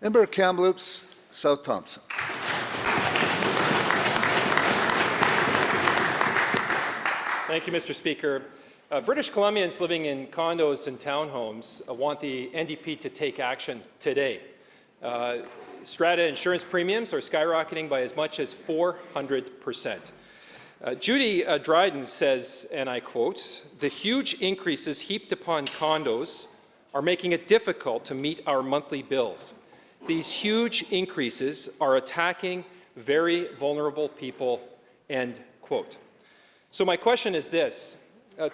Member Kamloops South Thompson. Thank you, Mr. Speaker. British Columbians living in condos and townhomes want the NDP to take action today. Strata insurance premiums are skyrocketing by as much as 400%. Judy Dryden says, and I quote, "The huge increases heaped upon condos are making it difficult to meet our monthly bills. These huge increases are attacking very vulnerable people," end quote. So my question is this,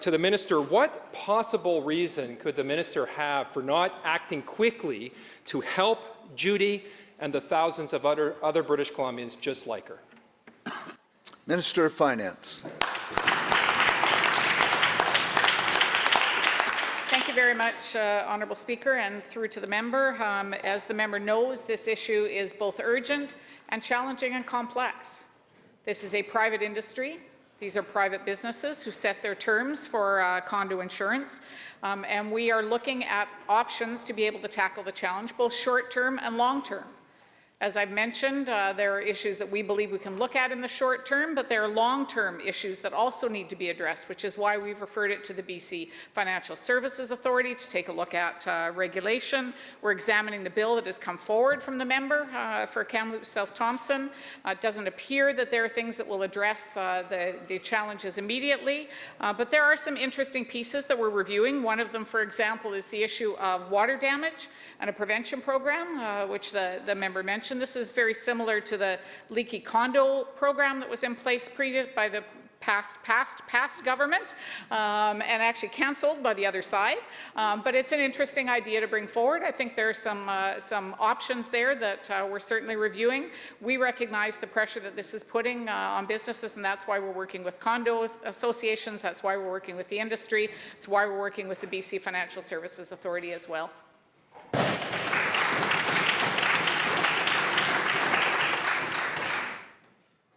to the Minister, what possible reason could the Minister have for not acting quickly to help Judy and the thousands of other British Columbians just like her? Minister of Finance. Thank you very much, Honourable Speaker, and through to the member. As the member knows, this issue is both urgent and challenging and complex. This is a private industry. These are private businesses who set their terms for condo insurance, and we are looking at options to be able to tackle the challenge, both short-term and long-term. As I've mentioned, there are issues that we believe we can look at in the short term, but there are long-term issues that also need to be addressed, which is why we've referred it to the BC Financial Services Authority to take a look at regulation. We're examining the bill that has come forward from the member for Kamloops South Thompson. It doesn't appear that there are things that will address the challenges immediately, but there are some interesting pieces that we're reviewing. One of them, for example, is the issue of water damage and a prevention program, which the member mentioned. This is very similar to the leaky condo program that was in place by the past government and actually cancelled by the other side. But it's an interesting idea to bring forward. I think there are some options there that we're certainly reviewing. We recognize the pressure that this is putting on businesses, and that's why we're working with condo associations. That's why we're working with the industry. It's why we're working with the BC Financial Services Authority as well.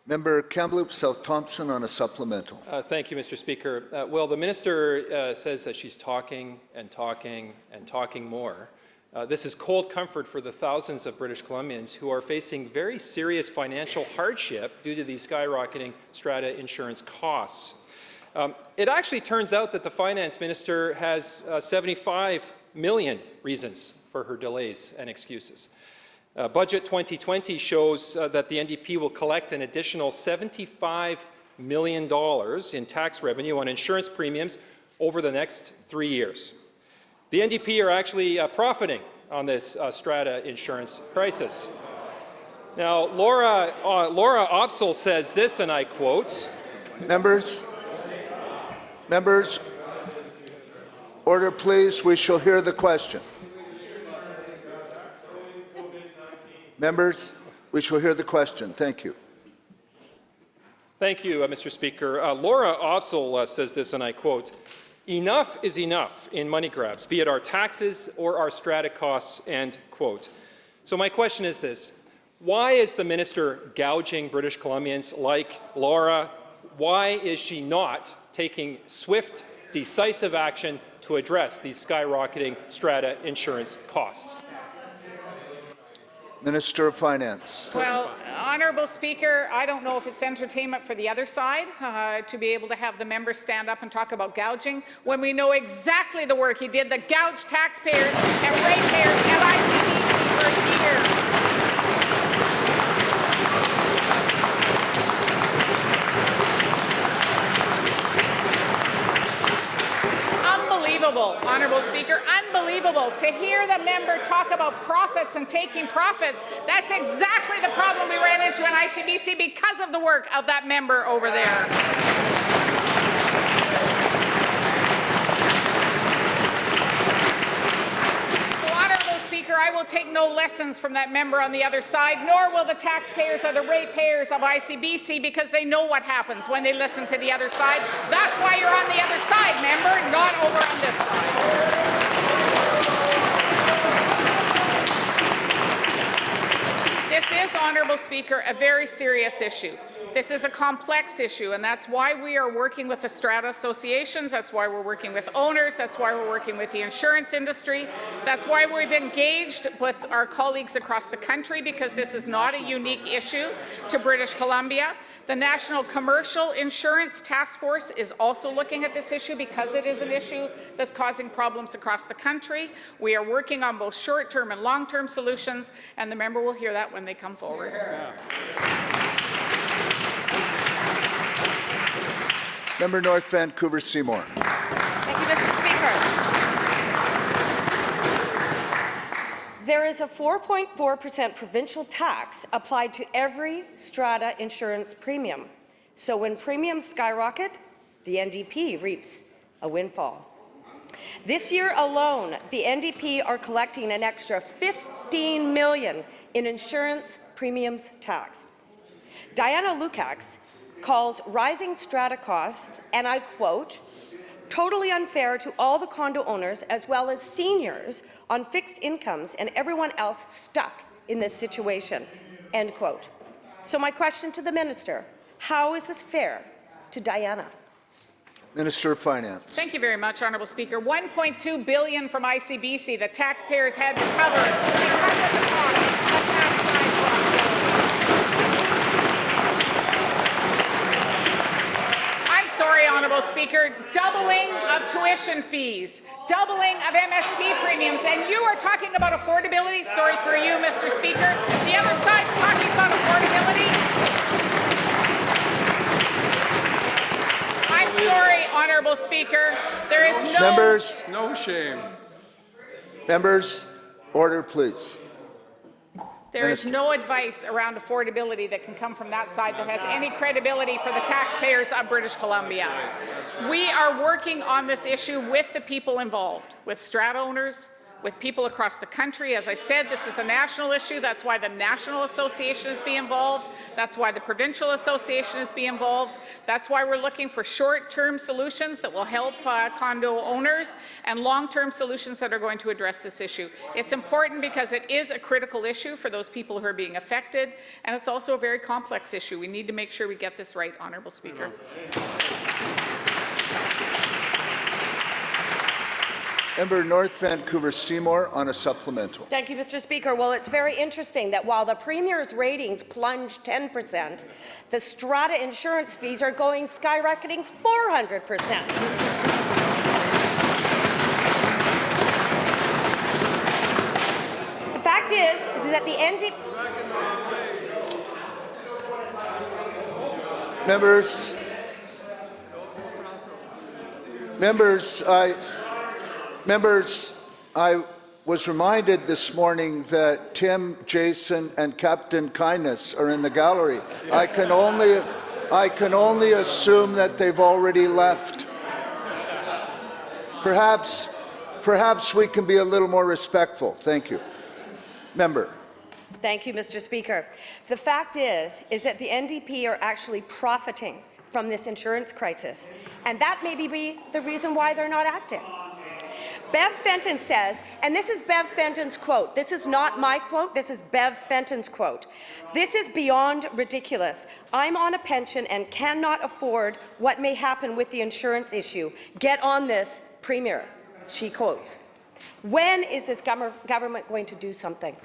Member Kamloops South Thompson on a supplemental. Thank you, Mr. Speaker. Well, the Minister says that she's talking and talking and talking more. This is cold comfort for the thousands of British Columbians who are facing very serious financial hardship due to these skyrocketing strata insurance costs. It actually turns out that the Finance Minister has 75 million reasons for her delays and excuses. Budget 2020 shows that the NDP will collect an additional $75 million in tax revenue on insurance premiums over the next 3 years. The NDP are actually profiting on this strata insurance crisis. Now, Laura Opsal says this, and I quote, Members, order please. We shall hear the question. Members, we shall hear the question. Thank you. Thank you, Mr. Speaker. Laura Opsal says this, and I quote, "Enough is enough in money grabs, be it our taxes or our strata costs," end quote. So my question is this. Why is the Minister gouging British Columbians like Laura? Why is she not taking swift, decisive action to address these skyrocketing strata insurance costs? Minister of Finance. Well, Honourable Speaker, I don't know if it's entertainment for the other side to be able to have the members stand up and talk about gouging when we know exactly the work he did that gouged taxpayers and ratepayers and ICBC for a year. Honourable Speaker, unbelievable to hear the member talk about profits and taking profits. That's exactly the problem we ran into in ICBC because of the work of that member over there. Speaker, I will take no lessons from that member on the other side, nor will the taxpayers or the ratepayers of ICBC, because they know what happens when they listen to the other side. That's why you're on the other side, member, not over on this side. This is, Honourable Speaker, a very serious issue. This is a complex issue, and that's why we are working with the strata associations. That's why we're working with owners. That's why we're working with the insurance industry. That's why we've engaged with our colleagues across the country, because this is not a unique issue to British Columbia. The National Commercial Insurance Task Force is also looking at this issue because it is an issue that's causing problems across the country. We are working on both short-term and long-term solutions, and the member will hear that when they come forward. Member North Vancouver Seymour. Thank you, Mr. Speaker. There is a 4.4% provincial tax applied to every strata insurance premium. So when premiums skyrocket, the NDP reaps a windfall. This year alone, the NDP are collecting an extra $15 million in insurance premiums tax. Diana Lukacs calls rising strata costs, and I quote, totally unfair to all the condo owners as well as seniors on fixed incomes and everyone else stuck in this situation, end quote. So my question to the minister, how is this fair to Diana? Minister of Finance. Thank you very much, Honourable Speaker. $1.2 billion from ICBC that taxpayers had to cover because of the cost of tax liability. I'm sorry, Honourable Speaker, doubling of tuition fees, doubling of MSP premiums, and you are talking about affordability? Sorry for you, Mr. Speaker. The other side's talking about affordability. I'm sorry, Honourable Speaker. There is no... Members. No shame. Members, order, please. There is no advice around affordability that can come from that side that has any credibility for the taxpayers of British Columbia. We are working on this issue with the people involved, with strata owners, with people across the country. As I said, this is a national issue. That's why the National Association is being involved. That's why the Provincial Association is being involved. That's why we're looking for short-term solutions that will help condo owners and long-term solutions that are going to address this issue. It's important because it is a critical issue for those people who are being affected, and it's also a very complex issue. We need to make sure we get this right, Honourable Speaker. Member North Vancouver Seymour on a supplemental. Thank you, Mr. Speaker. Well, it's very interesting that while the Premier's ratings plunged 10%, the strata insurance fees are going skyrocketing 400%. The fact is that the NDP... Members, I was reminded this morning that Tim, Jason, and Captain Kindness are in the gallery. I can only assume that they've already left. Perhaps we can be a little more respectful. Thank you. Member. Thank you, Mr. Speaker. The fact is that the NDP are actually profiting from this insurance crisis, and that may be the reason why they're not acting. Bev Fenton says, and this is Bev Fenton's quote, this is not my quote, this is Bev Fenton's quote, "This is beyond ridiculous. I'm on a pension and cannot afford what may happen with the insurance issue. Get on this, Premier," she quotes. When is this government going to do something?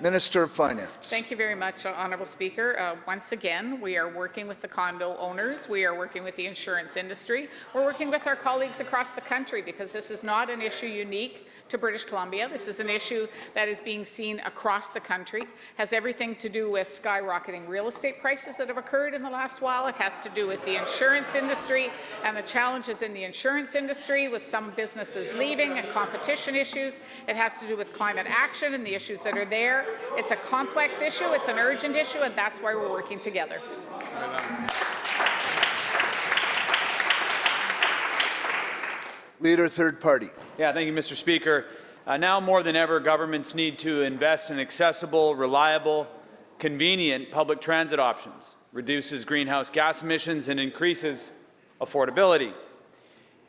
Minister of Finance. Thank you very much, Honourable Speaker. Once again, we are working with the condo owners. We are working with the insurance industry. We're working with our colleagues across the country because this is not an issue unique to British Columbia. This is an issue that is being seen across the country. It has everything to do with skyrocketing real estate prices that have occurred in the last while. It has to do with the insurance industry and the challenges in the insurance industry with some businesses leaving and competition issues. It has to do with climate action and the issues that are there. It's a complex issue, it's an urgent issue, and that's why we're working together. Leader, third party. Yeah, thank you, Mr. Speaker. Now more than ever, governments need to invest in accessible, reliable, convenient public transit options, reduces greenhouse gas emissions, and increases affordability.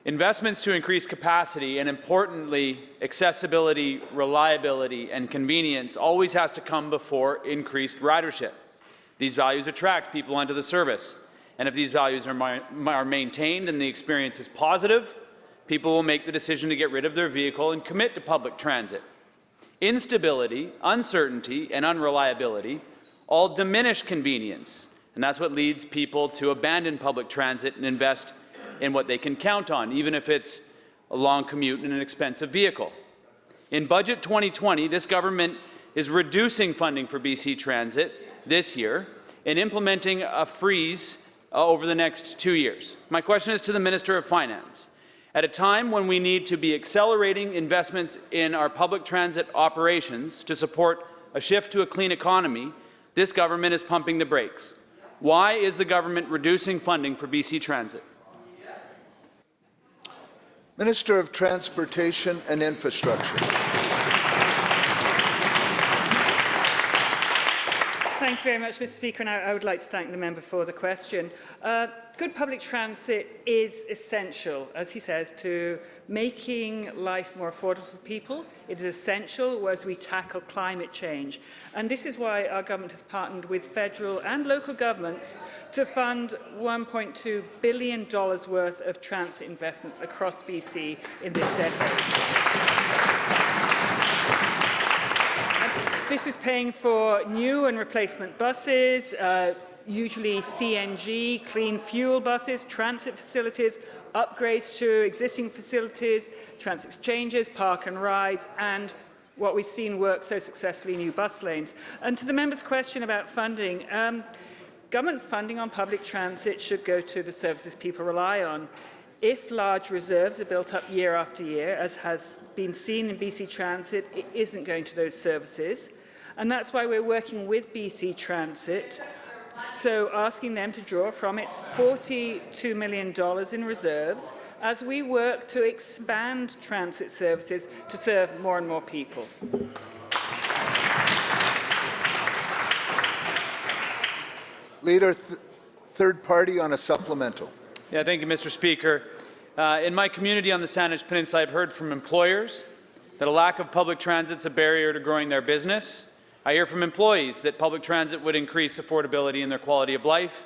Investments to increase capacity and, importantly, accessibility, reliability, and convenience always has to come before increased ridership. These values attract people onto the service. And if these values are maintained and the experience is positive, people will make the decision to get rid of their vehicle and commit to public transit. Instability, uncertainty, and unreliability all diminish convenience, and that's what leads people to abandon public transit and invest in what they can count on, even if it's a long commute in an expensive vehicle. In Budget 2020, this government is reducing funding for BC Transit this year and implementing a freeze over the next 2 years. My question is to the Minister of Finance. At a time when we need to be accelerating investments in our public transit operations to support a shift to a clean economy, this government is pumping the brakes. Why is the government reducing funding for BC Transit? Minister of Transportation and Infrastructure. Thank you very much, Mr. Speaker, and I would like to thank the member for the question. Good public transit is essential, as he says, to making life more affordable for people. It is essential as we tackle climate change. And this is why our government has partnered with federal and local governments to fund $1.2 billion worth of transit investments across BC in this decade. This is paying for new and replacement buses, usually CNG, clean fuel buses, transit facilities, upgrades to existing facilities, transit exchanges, park and rides, and what we've seen work so successfully, new bus lanes. And to the member's question about funding, government funding on public transit should go to the services people rely on. If large reserves are built up year after year, as has been seen in BC Transit, it isn't going to those services. And that's why we're working with BC Transit, so asking them to draw from its $42 million in reserves as we work to expand transit services to serve more and more people. Leader, third party on a supplemental. Yeah, thank you, Mr. Speaker. In my community on the Saanich Peninsula, I've heard from employers that a lack of public transit is a barrier to growing their business. I hear from employees that public transit would increase affordability and their quality of life.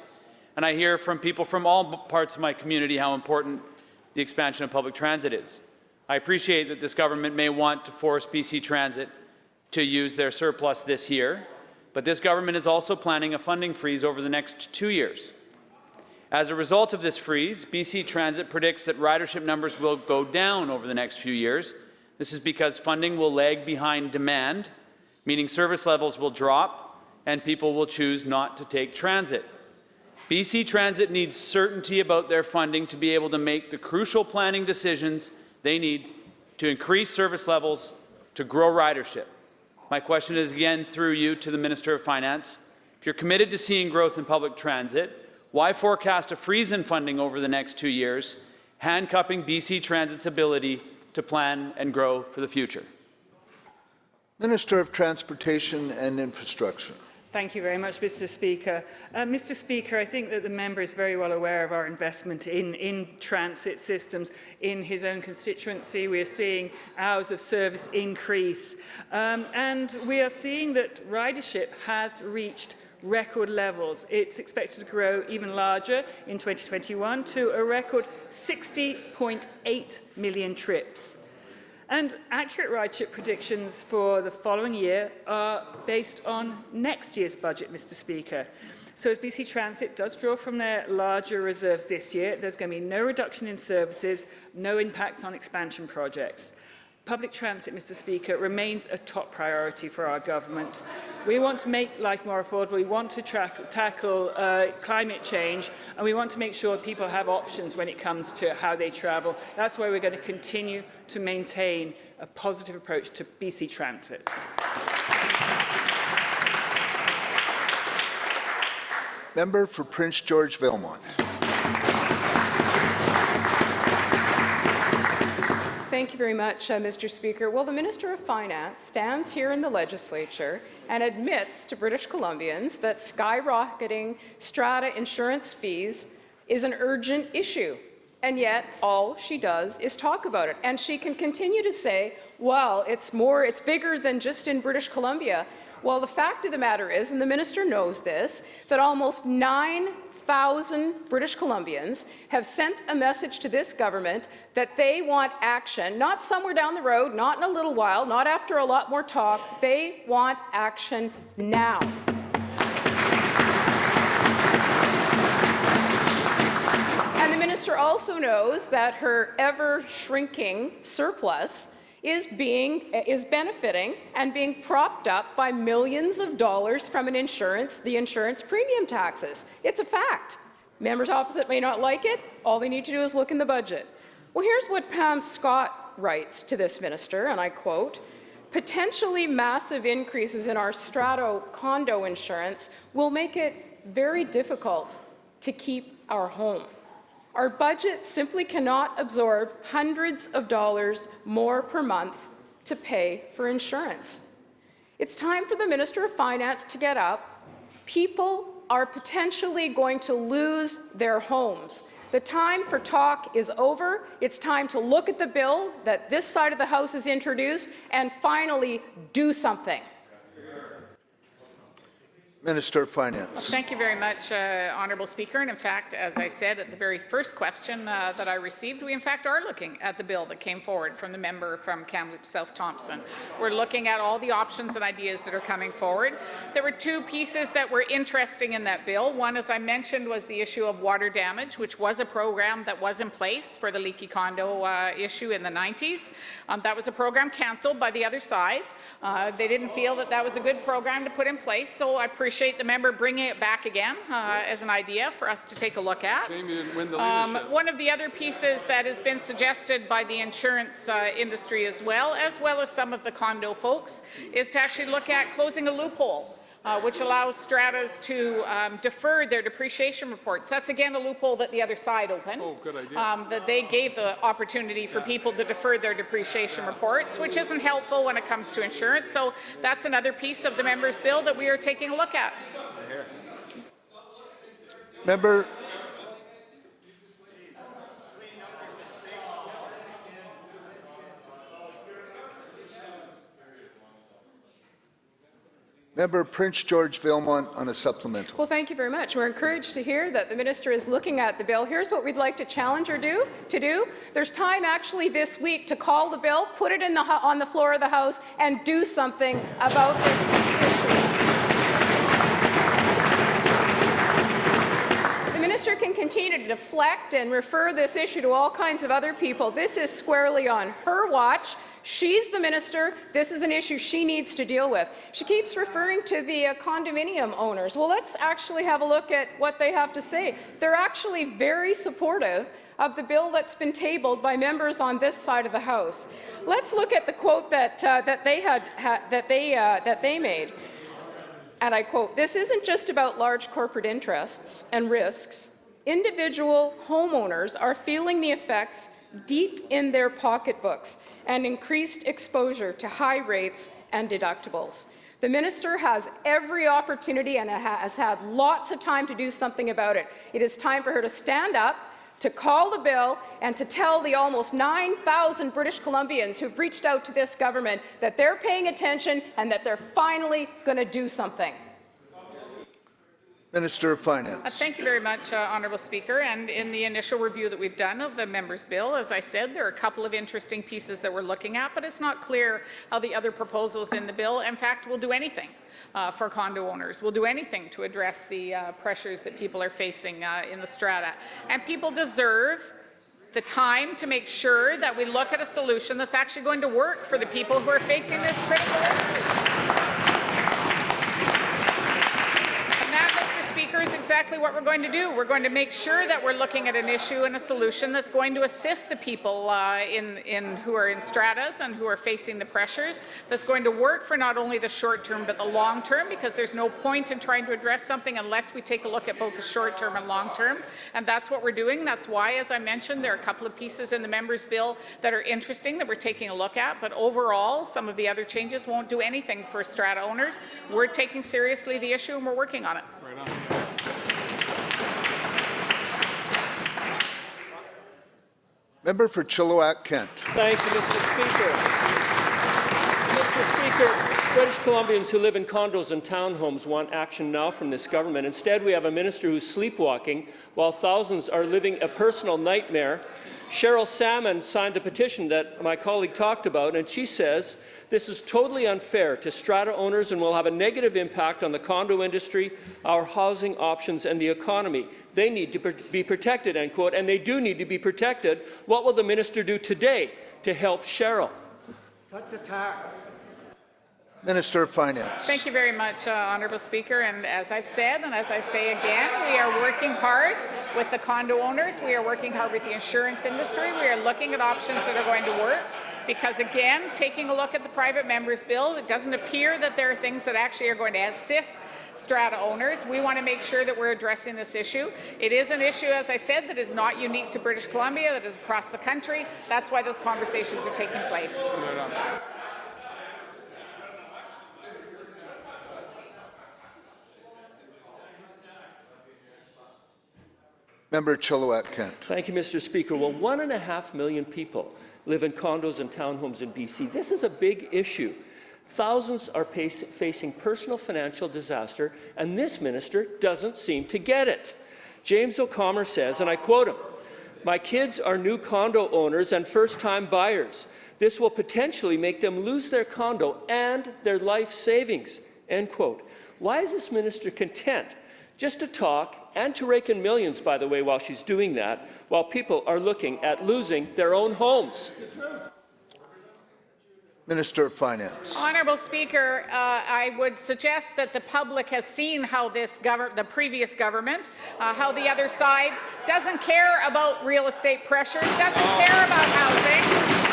And I hear from people from all parts of my community how important the expansion of public transit is. I appreciate that this government may want to force BC Transit to use their surplus this year, but this government is also planning a funding freeze over the next 2 years. As a result of this freeze, BC Transit predicts that ridership numbers will go down over the next few years. This is because funding will lag behind demand, meaning service levels will drop and people will choose not to take transit. BC Transit needs certainty about their funding to be able to make the crucial planning decisions they need to increase service levels to grow ridership. My question is again through you to the Minister of Finance. If you're committed to seeing growth in public transit, why forecast a freeze in funding over the next 2 years, handcuffing BC Transit's ability to plan and grow for the future? Minister of Transportation and Infrastructure. Thank you very much, Mr. Speaker. Mr. Speaker, I think that the member is very well aware of our investment in transit systems in his own constituency. We are seeing hours of service increase, and we are seeing that ridership has reached record levels. It's expected to grow even larger in 2021 to a record 60.8 million trips. And accurate ridership predictions for the following year are based on next year's budget, Mr. Speaker. So as BC Transit does draw from their larger reserves this year, there's going to be no reduction in services, no impact on expansion projects. Public transit, Mr. Speaker, remains a top priority for our government. We want to make life more affordable, we want to tackle climate change, and we want to make sure people have options when it comes to how they travel. That's why we're going to continue to maintain a positive approach to BC Transit. Member for Prince George Valemount. Thank you very much, Mr. Speaker. Well, the Minister of Finance stands here in the legislature and admits to British Columbians that skyrocketing strata insurance fees is an urgent issue. And yet, all she does is talk about it. And she can continue to say well, it's bigger than just in British Columbia. Well, the fact of the matter is, and the minister knows this, that almost 9,000 British Columbians have sent a message to this government that they want action, not somewhere down the road, not in a little while, not after a lot more talk. They want action now. And the minister also knows that her ever-shrinking surplus is benefiting and being propped up by millions of dollars from the insurance premium taxes. It's a fact. Members opposite may not like it. All they need to do is look in the budget. Well, here's what Pam Scott writes to this minister, and I quote, "Potentially massive increases in our Strato condo insurance will make it very difficult to keep our home. Our budget simply cannot absorb hundreds of dollars more per month to pay for insurance." It's time for the Minister of Finance to get up. People are potentially going to lose their homes. The time for talk is over. It's time to look at the bill that this side of the House has introduced and finally do something. Minister of Finance. Thank you very much, Honourable Speaker. And in fact, as I said at the very first question that I received, we in fact are looking at the bill that came forward from the member from Kamloops South Thompson. We're looking at all the options and ideas that are coming forward. There were two pieces that were interesting in that bill. One, as I mentioned, was the issue of water damage, which was a program that was in place for the leaky condo issue in the 90s. That was a program cancelled by the other side. They didn't feel that that was a good program to put in place, so I appreciate the member bringing it back again as an idea for us to take a look at. Shame you didn't win the leadership. One of the other pieces that has been suggested by the insurance industry as well as some of the condo folks, is to actually look at closing a loophole which allows stratas to defer their depreciation reports. That's again a loophole that the other side opened. Oh, good idea. That they gave the opportunity for people to defer their depreciation reports, which isn't helpful when it comes to insurance. So that's another piece of the member's bill that we are taking a look at. Member Prince George Vilmont on a supplemental. Well, thank you very much. We're encouraged to hear that the minister is looking at the bill. Here's what we'd like to challenge her to do. There's time actually this week to call the bill, put it on the floor of the House, and do something about this issue. The minister can continue to deflect and refer this issue to all kinds of other people. This is squarely on her watch. She's the minister. This is an issue she needs to deal with. She keeps referring to the condominium owners. Well, let's actually have a look at what they have to say. They're actually very supportive of the bill that's been tabled by members on this side of the House. Let's look at the quote that they made. And I quote, "This isn't just about large corporate interests and risks. Individual homeowners are feeling the effects deep in their pocketbooks and increased exposure to high rates and deductibles. The minister has every opportunity and has had lots of time to do something about it. It is time for her to stand up, to call the bill, and to tell the almost 9,000 British Columbians who've reached out to this government that they're paying attention and that they're finally going to do something." Minister of Finance. Thank you very much, Honourable Speaker. And in the initial review that we've done of the member's bill, as I said, there are a couple of interesting pieces that we're looking at, but it's not clear how the other proposals in the bill, in fact, will do anything for condo owners. Will do anything to address the pressures that people are facing in the strata. And people deserve the time to make sure that we look at a solution that's actually going to work for the people who are facing this critical issue. Is exactly what we're going to do. We're going to make sure that we're looking at an issue and a solution that's going to assist the people who are in stratas and who are facing the pressures, that's going to work for not only the short term but the long term, because there's no point in trying to address something unless we take a look at both the short term and long term. And that's what we're doing. That's why, as I mentioned, there are a couple of pieces in the member's bill that are interesting that we're taking a look at, but overall some of the other changes won't do anything for strata owners. We're taking seriously the issue and we're working on it. Right on. Member for Chilliwack Kent. Thank you, Mr. Speaker. British Columbians who live in condos and townhomes want action now from this government. Instead, we have a minister who's sleepwalking while thousands are living a personal nightmare. Cheryl Salmon signed the petition that my colleague talked about, and she says this is totally unfair to strata owners and will have a negative impact on the condo industry, our housing options, and the economy. They need to be protected, end quote, and they do need to be protected. What will the minister do today to help Cheryl? Cut the tax. Minister of Finance. Thank you very much, Honourable Speaker. And as I've said, and as I say again, we are working hard with the condo owners. We are working hard with the insurance industry. We are looking at options that are going to work. Because again, taking a look at the private members' bill, it doesn't appear that there are things that actually are going to assist strata owners. We want to make sure that we're addressing this issue. It is an issue, as I said, that is not unique to British Columbia, that is across the country. That's why those conversations are taking place. Member Chilliwack-Kent. Thank you, Mr. Speaker. Well, 1.5 million people live in condos and townhomes in BC. This is a big issue. Thousands are facing personal financial disaster, and this minister doesn't seem to get it. James O'Connor says, and I quote him, "My kids are new condo owners and first-time buyers. This will potentially make them lose their condo and their life savings," end quote. Why is this minister content just to talk and to rake in millions, by the way, while she's doing that, while people are looking at losing their own homes? Minister of Finance. Honourable Speaker, I would suggest that the public has seen how the previous government, how the other side doesn't care about real estate pressures, doesn't care about housing.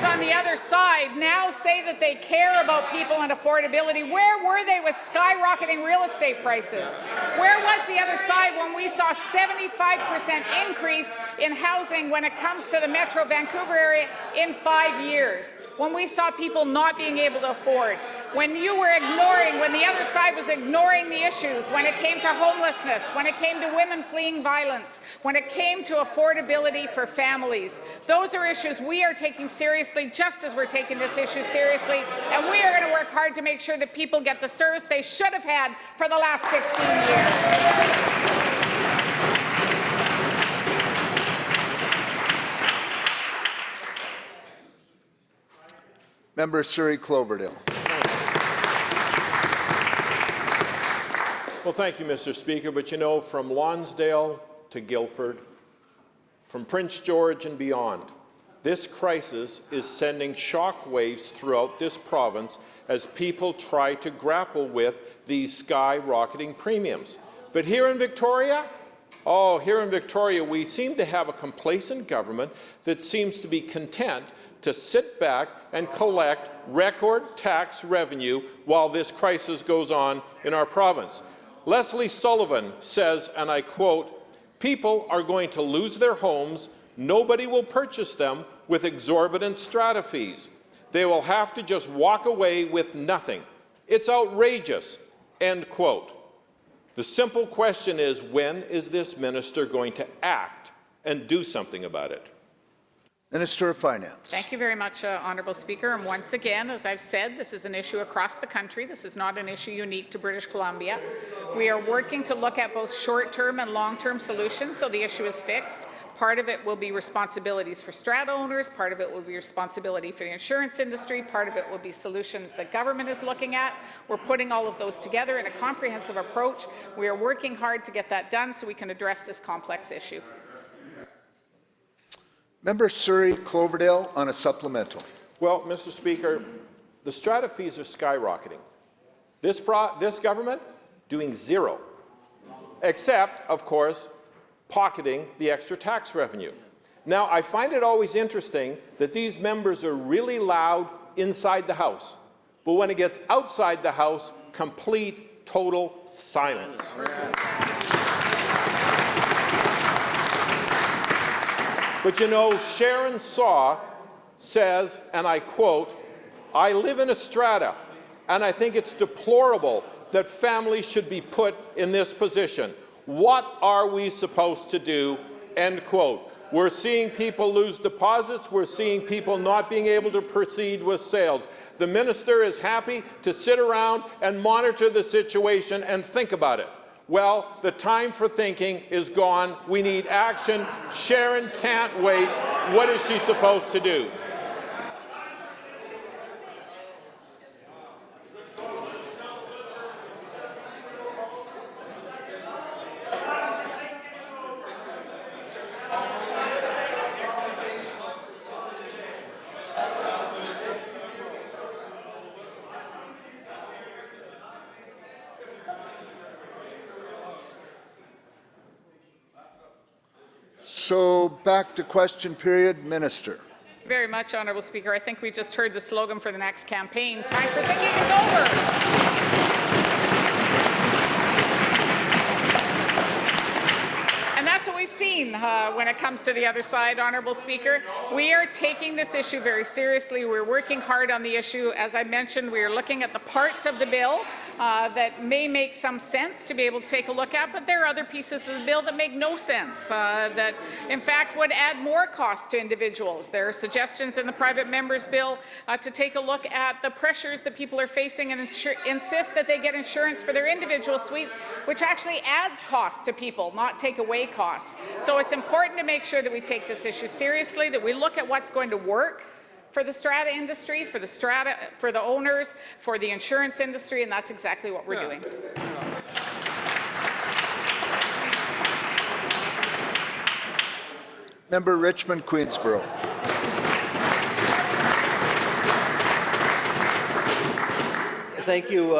On the other side now say that they care about people and affordability. Where were they with skyrocketing real estate prices? Where was the other side when we saw 75% increase in housing when it comes to the Metro Vancouver area in 5 years? When we saw people not being able to afford, when you were ignoring, when the other side was ignoring the issues, when it came to homelessness, when it came to women fleeing violence, when it came to affordability for families. Those are issues we are taking seriously, just as we're taking this issue seriously, and we are going to work hard to make sure that people get the service they should have had for the last 16 years. Member Surrey Cloverdale. Well, thank you, Mr. Speaker. But you know, from Lonsdale to Guildford, from Prince George and beyond, this crisis is sending shockwaves throughout this province as people try to grapple with these skyrocketing premiums. But here in Victoria, here in Victoria, we seem to have a complacent government that seems to be content to sit back and collect record tax revenue while this crisis goes on in our province. Leslie Sullivan says, and I quote, "People are going to lose their homes. Nobody will purchase them with exorbitant strata fees. They will have to just walk away with nothing. It's outrageous," end quote. The simple question is, when is this minister going to act and do something about it? Minister of Finance. Thank you very much, Honourable Speaker. And once again, as I've said, this is an issue across the country. This is not an issue unique to British Columbia. We are working to look at both short-term and long-term solutions so the issue is fixed. Part of it will be responsibilities for strata owners, part of it will be responsibility for the insurance industry, part of it will be solutions that government is looking at. We're putting all of those together in a comprehensive approach. We are working hard to get that done so we can address this complex issue. Member Surrey Cloverdale on a supplemental. Well, Mr. Speaker, the strata fees are skyrocketing. This government doing zero, except, of course, pocketing the extra tax revenue. Now, I find it always interesting that these members are really loud inside the House, but when it gets outside the House, complete, total silence. But you know, Sharon Saw says, and I quote, "I live in a strata, and I think it's deplorable that families should be put in this position. What are we supposed to do?" End quote. We're seeing people lose deposits. We're seeing people not being able to proceed with sales. The minister is happy to sit around and monitor the situation and think about it. Well, the time for thinking is gone. We need action. Sharon can't wait. What is she supposed to do? So back to question period, Minister. Thank you very much, Honourable Speaker. I think we just heard the slogan for the next campaign. Time for thinking is over. And that's what we've seen when it comes to the other side, Honourable Speaker. We are taking this issue very seriously. We're working hard on the issue. As I mentioned, we are looking at the parts of the bill that may make some sense to be able to take a look at, but there are other pieces of the bill that make no sense, that in fact would add more cost to individuals. There are suggestions in the private member's bill to take a look at the pressures that people are facing and insist that they get insurance for their individual suites, which actually adds cost to people, not take away costs. So it's important to make sure that we take this issue seriously, that we look at what's going to work for the strata industry, for the owners, for the insurance industry, and that's exactly what we're doing. Member Richmond Queensborough. Thank you,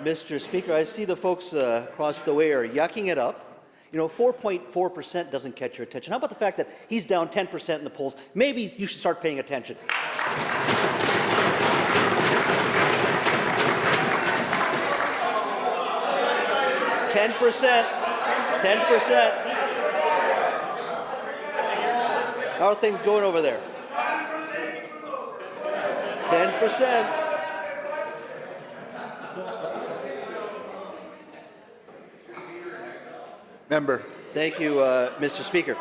Mr. Speaker. I see the folks across the way are yucking it up. You know, 4.4% doesn't catch your attention. How about the fact that he's down 10% in the polls? Maybe you should start paying attention. 10%. How are things going over there? 10%. Member. Thank you, Mr. Speaker.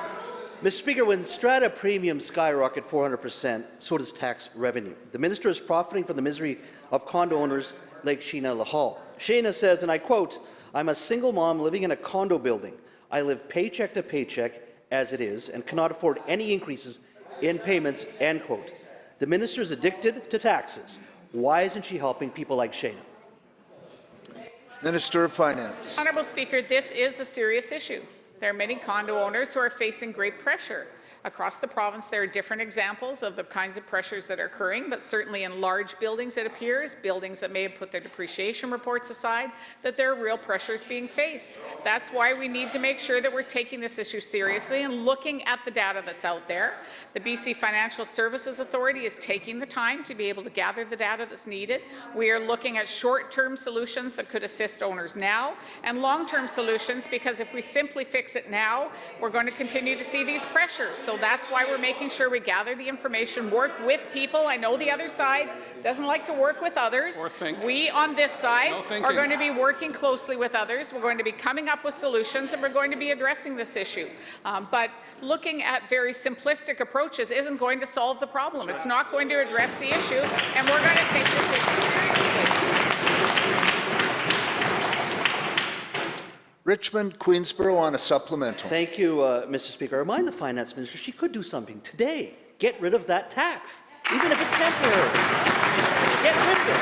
Mr. Speaker, when strata premiums skyrocket 400%, so does tax revenue. The minister is profiting from the misery of condo owners like Sheena Lahal. Sheena says, and I quote, "I'm a single mom living in a condo building. I live paycheck to paycheck as it is and cannot afford any increases in payments," end quote. The minister is addicted to taxes. Why isn't she helping people like Sheena? Minister of Finance. Honourable Speaker, this is a serious issue. There are many condo owners who are facing great pressure. Across the province, there are different examples of the kinds of pressures that are occurring, but certainly in large buildings, it appears, buildings that may have put their depreciation reports aside, that there are real pressures being faced. That's why we need to make sure that we're taking this issue seriously and looking at the data that's out there. The BC Financial Services Authority is taking the time to be able to gather the data that's needed. We are looking at short-term solutions that could assist owners now and long-term solutions, because if we simply fix it now, we're going to continue to see these pressures. So that's why we're making sure we gather the information, work with people. I know the other side doesn't like to work with others. We on this side are going to be working closely with others. We're going to be coming up with solutions, and we're going to be addressing this issue. But looking at very simplistic approaches isn't going to solve the problem. It's not going to address the issue, and we're going to take this issue seriously. Richmond Queensborough on a supplemental. Thank you, Mr. Speaker. I remind the Finance Minister she could do something today. Get rid of that tax, even if it's temporary. Get rid of it.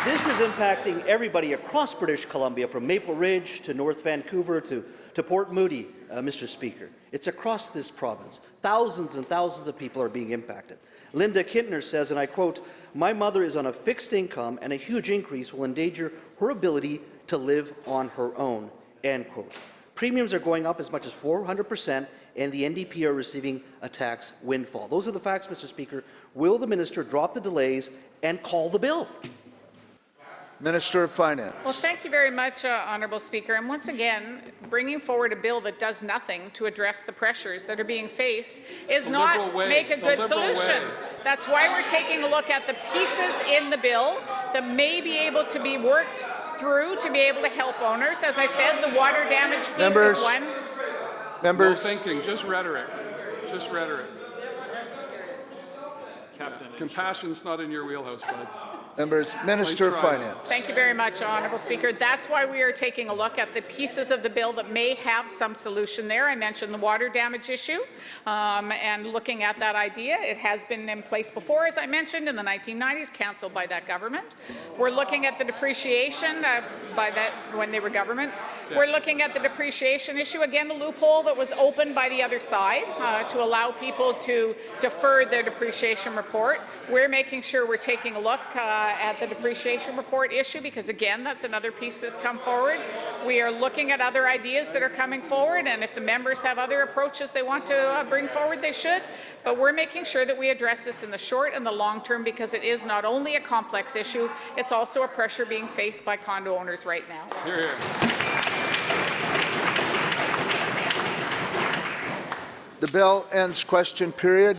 This is impacting everybody across British Columbia, from Maple Ridge to North Vancouver to Port Moody, Mr. Speaker. It's across this province. Thousands and thousands of people are being impacted. Linda Kintner says, and I quote, "My mother is on a fixed income, and a huge increase will endanger her ability to live on her own," end quote. Premiums are going up as much as 400%, and the NDP are receiving a tax windfall. Those are the facts, Mr. Speaker. Will the minister drop the delays and call the bill? Minister of Finance. Well, thank you very much, Honourable Speaker. And once again, bringing forward a bill that does nothing to address the pressures that are being faced is not make a good solution. That's why we're taking a look at the pieces in the bill that may be able to be worked through to be able to help owners. As I said, the water damage piece is one. No Members, thinking, just rhetoric. Just rhetoric. Compassion's not in your wheelhouse, bud. members, Minister of I tried. Finance. Thank you very much, Honourable Speaker. That's why we are taking a look at the pieces of the bill that may have some solution there. I mentioned the water damage issue and looking at that idea. It has been in place before, as I mentioned, in the 1990s, cancelled by that government. We're looking at the depreciation by that when they were government. We're looking at the depreciation issue, again, a loophole that was opened by the other side to allow people to defer their depreciation report. We're making sure we're taking a look at the depreciation report issue because, again, that's another piece that's come forward. We are looking at other ideas that are coming forward, and if the members have other approaches they want to bring forward, they should. But we're making sure that we address this in the short and the long term because it is not only a complex issue, it's also a pressure being faced by condo owners right now. Here, here. The bill ends question period.